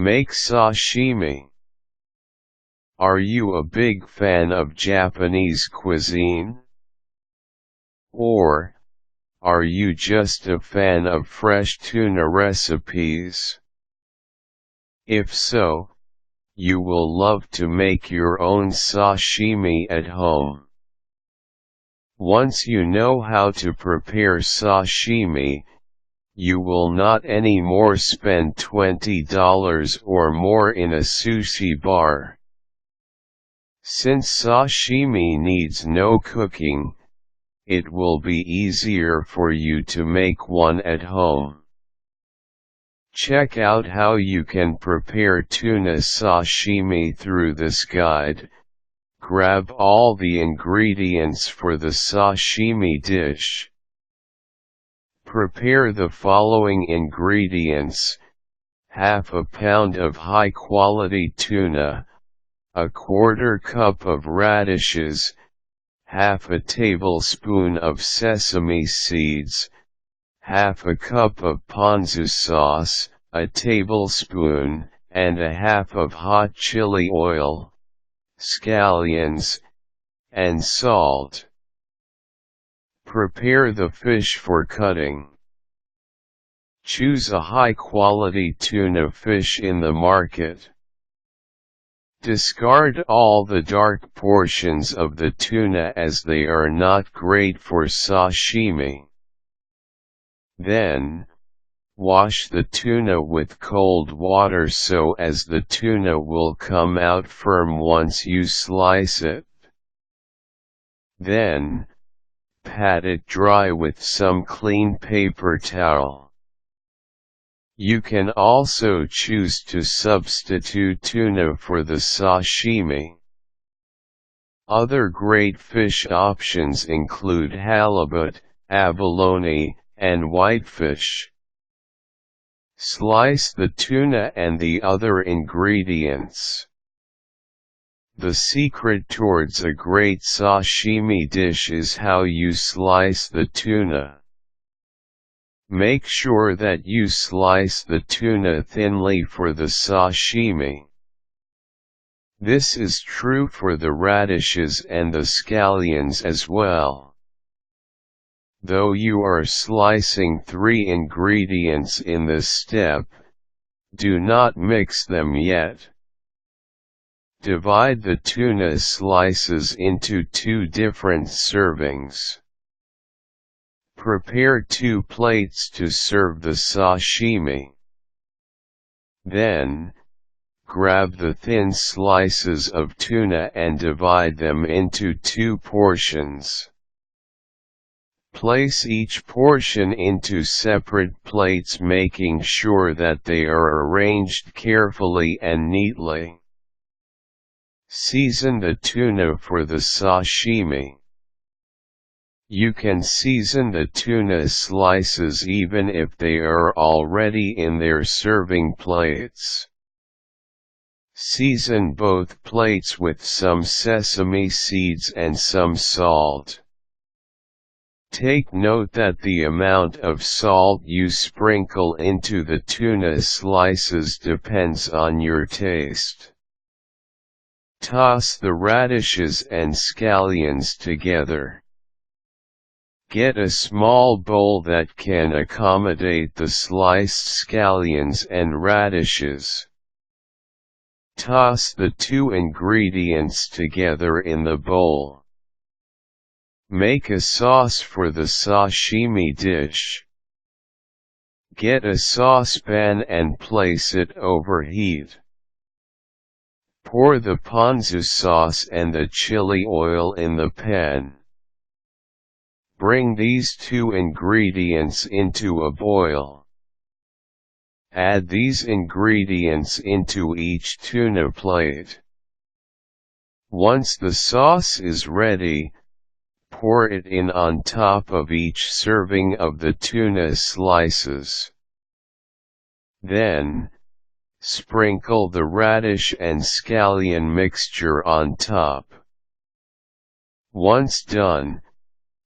Make sashimi. Are you a big fan of Japanese cuisine? Or are you just a fan of fresh tuna recipes? If so, you will love to make your own sashimi at home. Once you know how to prepare sashimi, you will not anymore spend $20 or more in a sushi bar. Since sashimi needs no cooking, it will be easier for you to make one at home. Check out how you can prepare tuna sashimi through this guide. Grab all the ingredients for the sashimi dish. Prepare the following ingredients: half a pound of high-quality tuna, a quarter cup of radishes, half a tablespoon of sesame seeds, half a cup of ponzu sauce, a tablespoon, and a half of hot chili oil, scallions, and salt. Prepare the fish for cutting. Choose a high-quality tuna fish in the market. Discard all the dark portions of the tuna as they are not great for sashimi. Then, wash the tuna with cold water so as the tuna will come out firm once you slice it. Then, pat it dry with some clean paper towel. You can also choose to substitute tuna for the sashimi. Other great fish options include halibut, abalone, and whitefish. Slice the tuna and the other ingredients. The secret towards a great sashimi dish is how you slice the tuna. Make sure that you slice the tuna thinly for the sashimi. This is true for the radishes and the scallions as well. Though you are slicing 3 ingredients in this step, do not mix them yet. Divide the tuna slices into 2 different servings. Prepare 2 plates to serve the sashimi. Then, grab the thin slices of tuna and divide them into 2 portions. Place each portion into separate plates, making sure that they are arranged carefully and neatly. Season the tuna for the sashimi. You can season the tuna slices even if they are already in their serving plates. Season both plates with some sesame seeds and some salt. Take note that the amount of salt you sprinkle into the tuna slices depends on your taste. Toss the radishes and scallions together. Get a small bowl that can accommodate the sliced scallions and radishes. Toss the 2 ingredients together in the bowl. Make a sauce for the sashimi dish. Get a saucepan and place it over heat. Pour the ponzu sauce and the chili oil in the pan. Bring these 2 ingredients into a boil. Add these ingredients into each tuna plate. Once the sauce is ready, pour it in on top of each serving of the tuna slices. Then, sprinkle the radish and scallion mixture on top. Once done,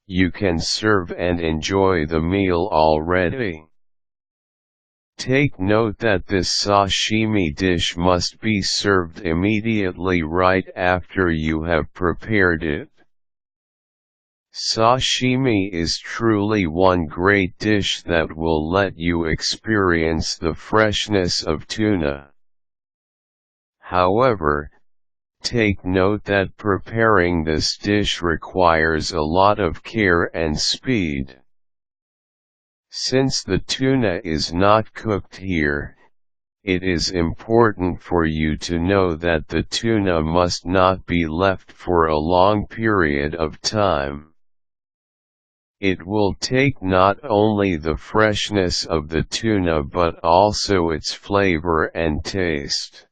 you can serve and enjoy the meal already. Take note that this sashimi dish must be served immediately right after you have prepared it. Sashimi is truly one great dish that will let you experience the freshness of tuna. However, take note that preparing this dish requires a lot of care and speed. Since the tuna is not cooked here, it is important for you to know that the tuna must not be left for a long period of time. It will take not only the freshness of the tuna but also its flavor and taste.